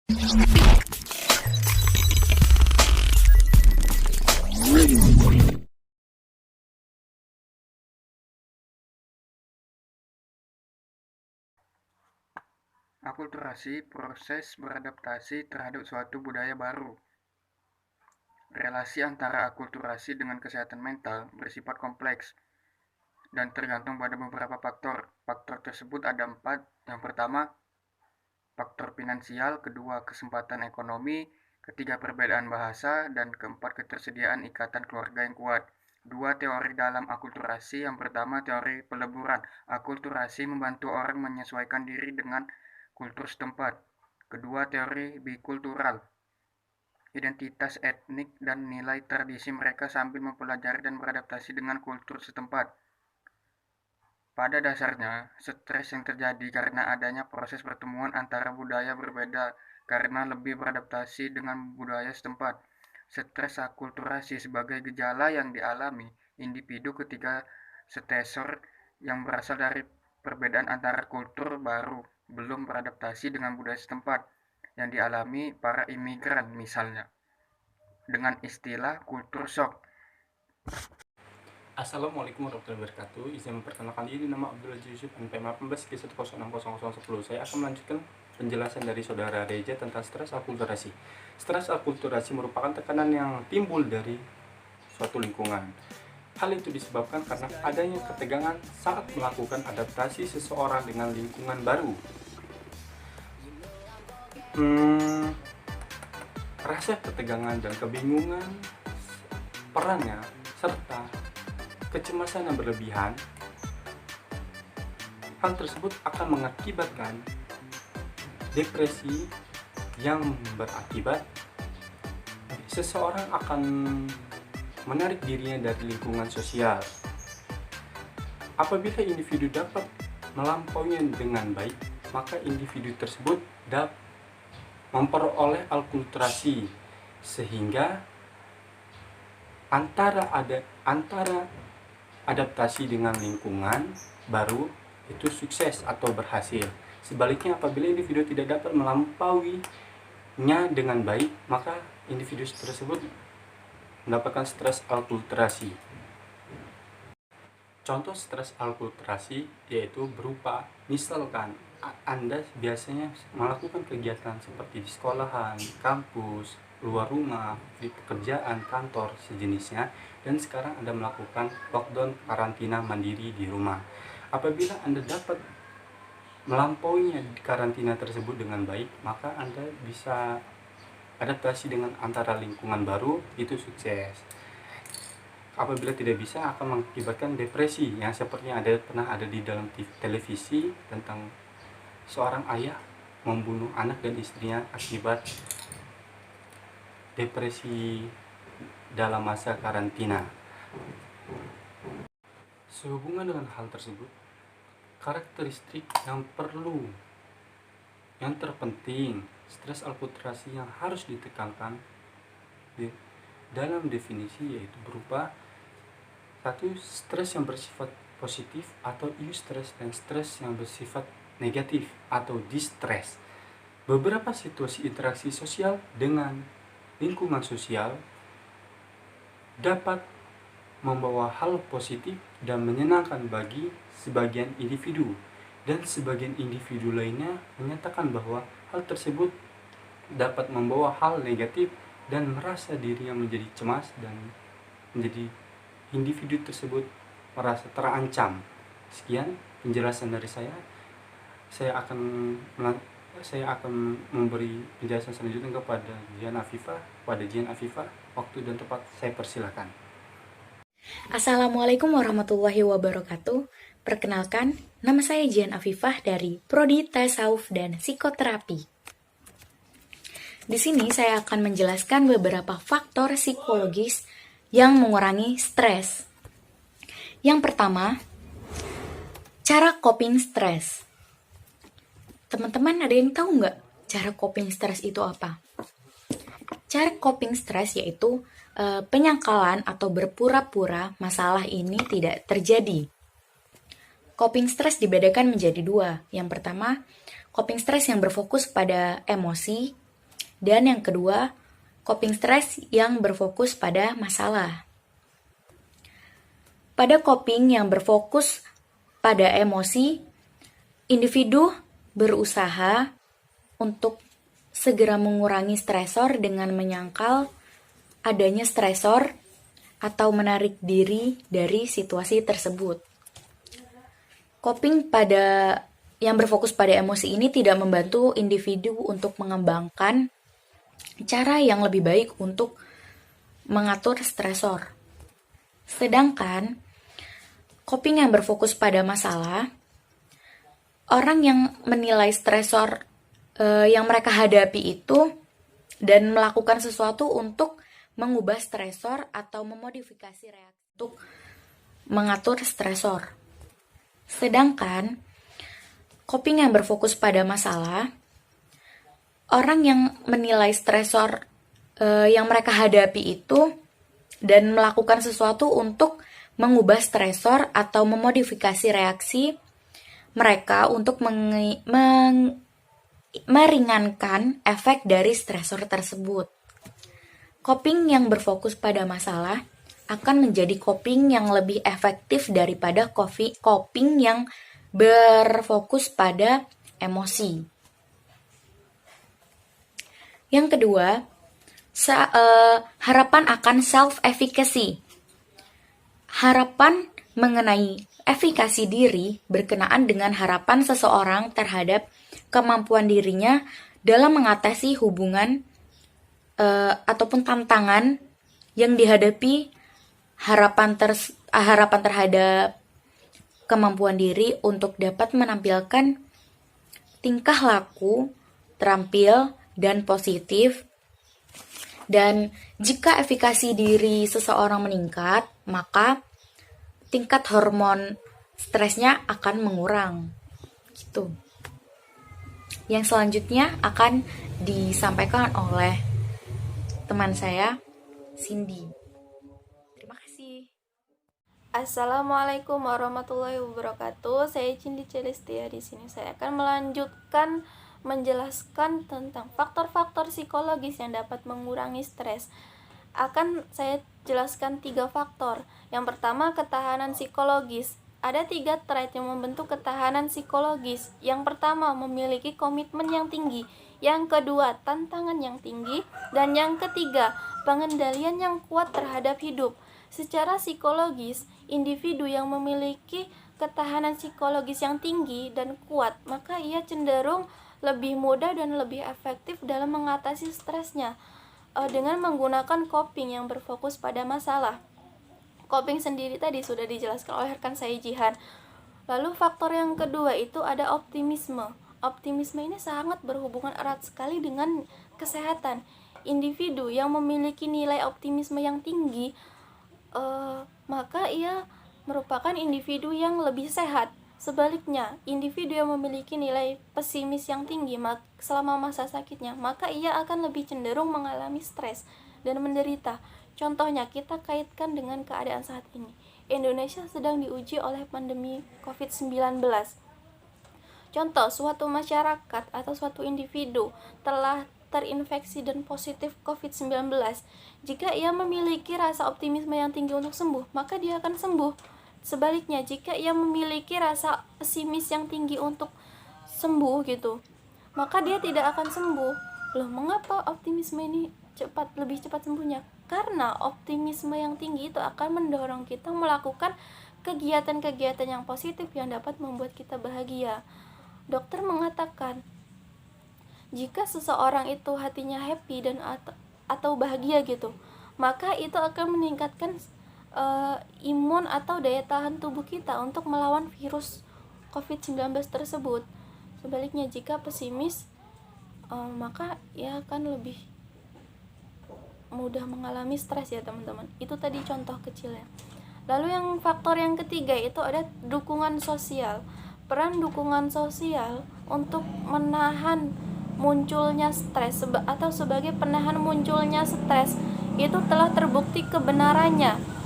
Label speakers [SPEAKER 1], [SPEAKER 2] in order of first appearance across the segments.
[SPEAKER 1] Akulturasi proses beradaptasi terhadap suatu budaya baru. Relasi antara akulturasi dengan kesehatan mental bersifat kompleks dan tergantung pada beberapa faktor. Faktor tersebut ada 4. Yang pertama, faktor finansial, kedua, kesempatan ekonomi, ketiga, perbedaan bahasa, dan keempat, ketersediaan ikatan keluarga yang kuat. 2 teori dalam akulturasi. Yang pertama, teori peleburan. Akulturasi membantu orang menyesuaikan diri dengan kultur setempat. Kedua, teori bikultural. Identitas etnik dan nilai tradisi mereka sambil mempelajari dan beradaptasi dengan kultur setempat. Pada dasarnya, stres yang terjadi karena adanya proses pertemuan antara budaya berbeda karena lebih beradaptasi dengan budaya setempat. Stres akulturasi sebagai gejala yang dialami individu ketika stresor yang berasal dari perbedaan antara kultur baru belum beradaptasi dengan budaya setempat yang dialami para imigran misalnya, dengan istilah kultur shock.
[SPEAKER 2] Assalamualaikum warahmatullahi wabarakatuh. Izin memperkenalkan diri, nama Abdul Aziz Yusuf, NPM 18 K1060010. Saya akan melanjutkan penjelasan dari saudara Reja tentang stres akulturasi. Stres akulturasi merupakan tekanan yang timbul dari suatu lingkungan. Hal itu disebabkan karena adanya ketegangan saat melakukan adaptasi seseorang dengan lingkungan baru. Rasa ketegangan dan kebingungan, perannya, serta kecemasan yang berlebihan, hal tersebut akan mengakibatkan depresi yang berakibat seseorang akan menarik dirinya dari lingkungan sosial. Apabila individu dapat melampauinya dengan baik, maka individu tersebut dapat memperoleh akulturasi sehingga antara adaptasi dengan lingkungan baru itu sukses atau berhasil. Sebaliknya, apabila individu tidak dapat melampauinya dengan baik, maka individu tersebut mendapatkan stres akulturasi. Contoh stres akulturasi yaitu berupa, misalkan Anda biasanya melakukan kegiatan seperti di sekolahan, kampus, luar rumah, di pekerjaan, kantor, sejenisnya, dan sekarang Anda melakukan lockdown karantina mandiri di rumah. Apabila Anda dapat melampauinya di karantina tersebut dengan baik, maka Anda bisa adaptasi dengan antara lingkungan baru, itu sukses. Apabila tidak bisa, akan mengakibatkan depresi yang sepertinya pernah ada di dalam televisi tentang seorang ayah membunuh anak dan istrinya akibat depresi dalam masa karantina. Sehubungan dengan hal tersebut, karakteristik yang terpenting stres akulturasi yang harus ditekankan dalam definisi yaitu berupa satu, stres yang bersifat positif atau eustress, dan stres yang bersifat negatif atau distress. Beberapa situasi interaksi sosial dengan lingkungan sosial dapat membawa hal positif dan menyenangkan bagi sebagian individu, dan sebagian individu lainnya menyatakan bahwa hal tersebut dapat membawa hal negatif dan merasa dirinya menjadi cemas dan menjadi individu tersebut merasa terancam. Sekian penjelasan dari saya. Saya akan memberi penjelasan selanjutnya kepada Jian Afifah. Pada Jian Afifah, waktu dan tempat saya persilakan.
[SPEAKER 3] Assalamualaikum warahmatullahi wabarakatuh. Perkenalkan, nama saya Jian Afifah dari Prodi Tasawuf dan Psikoterapi. Di sini saya akan menjelaskan beberapa faktor psikologis yang mengurangi stres. Yang pertama, cara coping stres. Teman-teman ada yang tahu nggak cara coping stres itu apa? Cara coping stres yaitu penyangkalan atau berpura-pura masalah ini tidak terjadi. Coping stres dibedakan menjadi dua. Yang pertama, coping stres yang berfokus pada emosi, Dan yang kedua, coping stres yang berfokus pada masalah. Pada coping yang berfokus pada emosi, individu berusaha untuk segera mengurangi stresor dengan menyangkal adanya stresor atau menarik diri dari situasi tersebut. Coping yang berfokus pada emosi ini tidak membantu individu untuk mengembangkan cara yang lebih baik untuk mengatur stresor. Sedangkan coping yang berfokus pada masalah, orang yang menilai stresor yang mereka hadapi itu dan melakukan sesuatu untuk mengubah stresor atau memodifikasi reaksi untuk mengatur stresor. Sedangkan coping yang berfokus pada masalah, orang yang menilai stresor yang mereka hadapi itu dan melakukan sesuatu untuk mengubah stresor atau memodifikasi reaksi mereka untuk meringankan efek dari stresor tersebut. Coping yang berfokus pada masalah akan menjadi coping yang lebih efektif daripada coping yang berfokus pada emosi. Yang kedua, harapan akan self-efficacy. Harapan mengenai efikasi diri berkenaan dengan harapan seseorang terhadap kemampuan dirinya dalam mengatasi hubungan ataupun tantangan yang dihadapi, harapan terhadap kemampuan diri untuk dapat menampilkan tingkah laku terampil dan positif. Dan jika efikasi diri seseorang meningkat, maka tingkat hormon stresnya akan mengurang. Gitu. Yang selanjutnya akan disampaikan oleh teman saya, Cindy. Terima kasih.
[SPEAKER 4] Assalamualaikum warahmatullahi wabarakatuh. Saya Cindy Celestia. Di sini saya akan melanjutkan menjelaskan tentang faktor-faktor psikologis yang dapat mengurangi stres. Akan saya jelaskan 3 faktor. Yang pertama, ketahanan psikologis. Ada 3 trait yang membentuk ketahanan psikologis. Yang pertama, memiliki komitmen yang tinggi. Yang kedua, tantangan yang tinggi. Dan yang ketiga, pengendalian yang kuat terhadap hidup. Secara psikologis, individu yang memiliki ketahanan psikologis yang tinggi dan kuat, maka ia cenderung lebih mudah dan lebih efektif dalam mengatasi stresnya dengan menggunakan coping yang berfokus pada masalah. Coping sendiri tadi sudah dijelaskan oleh rekan saya Jihan. Lalu faktor yang kedua itu ada optimisme. Optimisme ini sangat berhubungan erat sekali dengan kesehatan. Individu yang memiliki nilai optimisme yang tinggi, maka ia merupakan individu yang lebih sehat. Sebaliknya, individu yang memiliki nilai pesimis yang tinggi selama masa sakitnya, maka ia akan lebih cenderung mengalami stres dan menderita. Contohnya, kita kaitkan dengan keadaan saat ini. Indonesia sedang diuji oleh pandemi COVID-19. Contoh, suatu masyarakat atau suatu individu telah terinfeksi dan positif COVID-19. Jika ia memiliki rasa optimisme yang tinggi untuk sembuh, maka dia akan sembuh. Sebaliknya, jika ia memiliki rasa pesimis yang tinggi untuk sembuh gitu, maka dia tidak akan sembuh. Loh, mengapa optimisme ini lebih cepat sembuhnya? Karena optimisme yang tinggi itu akan mendorong kita melakukan kegiatan-kegiatan yang positif yang dapat membuat kita bahagia. Dokter mengatakan, jika seseorang itu hatinya happy dan atau bahagia gitu, maka itu akan meningkatkan imun atau daya tahan tubuh kita untuk melawan virus COVID-19 tersebut. Sebaliknya, jika pesimis, maka ia akan lebih mudah mengalami stres ya teman-teman. Itu tadi contoh kecilnya. Lalu yang faktor yang ketiga itu ada dukungan sosial. Peran dukungan sosial untuk menahan munculnya stres atau sebagai penahan munculnya stres itu telah terbukti kebenarannya.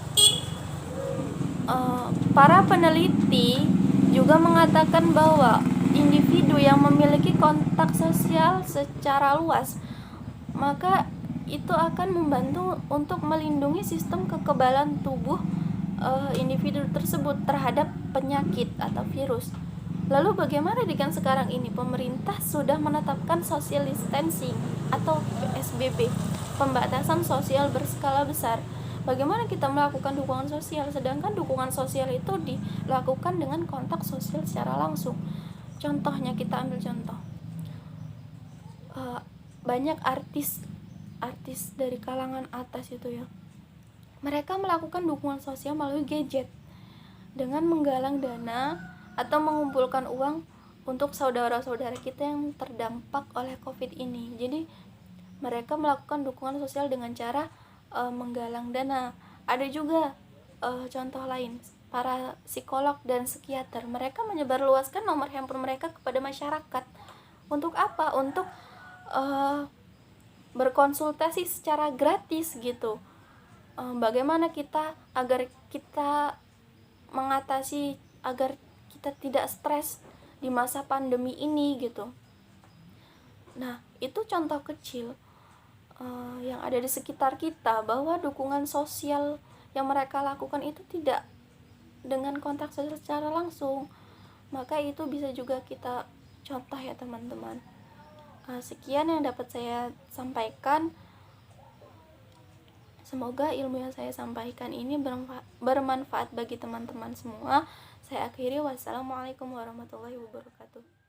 [SPEAKER 4] Para peneliti juga mengatakan bahwa individu yang memiliki kontak sosial secara luas maka itu akan membantu untuk melindungi sistem kekebalan tubuh individu tersebut terhadap penyakit atau virus. Lalu bagaimana dengan sekarang ini? Pemerintah sudah menetapkan social distancing atau PSBB, pembatasan sosial berskala besar. Bagaimana kita melakukan dukungan sosial, sedangkan dukungan sosial itu dilakukan dengan kontak sosial secara langsung. Contohnya, kita ambil contoh, banyak artis dari kalangan atas itu ya, mereka melakukan dukungan sosial melalui gadget dengan menggalang dana atau mengumpulkan uang untuk saudara-saudara kita yang terdampak oleh COVID ini. Jadi mereka melakukan dukungan sosial dengan cara menggalang dana. Ada juga contoh lain, para psikolog dan psikiater, mereka menyebarluaskan nomor handphone mereka kepada masyarakat. Untuk apa? Untuk berkonsultasi secara gratis gitu. Bagaimana kita agar kita mengatasi, agar kita tidak stres di masa pandemi ini gitu. Nah, itu contoh kecil yang ada di sekitar kita, bahwa dukungan sosial yang mereka lakukan itu tidak dengan kontak sosial secara langsung. Maka itu bisa juga kita contoh ya teman-teman. Sekian yang dapat saya sampaikan. Semoga ilmu yang saya sampaikan ini bermanfaat bagi teman-teman semua. Saya akhiri, wassalamualaikum warahmatullahi wabarakatuh.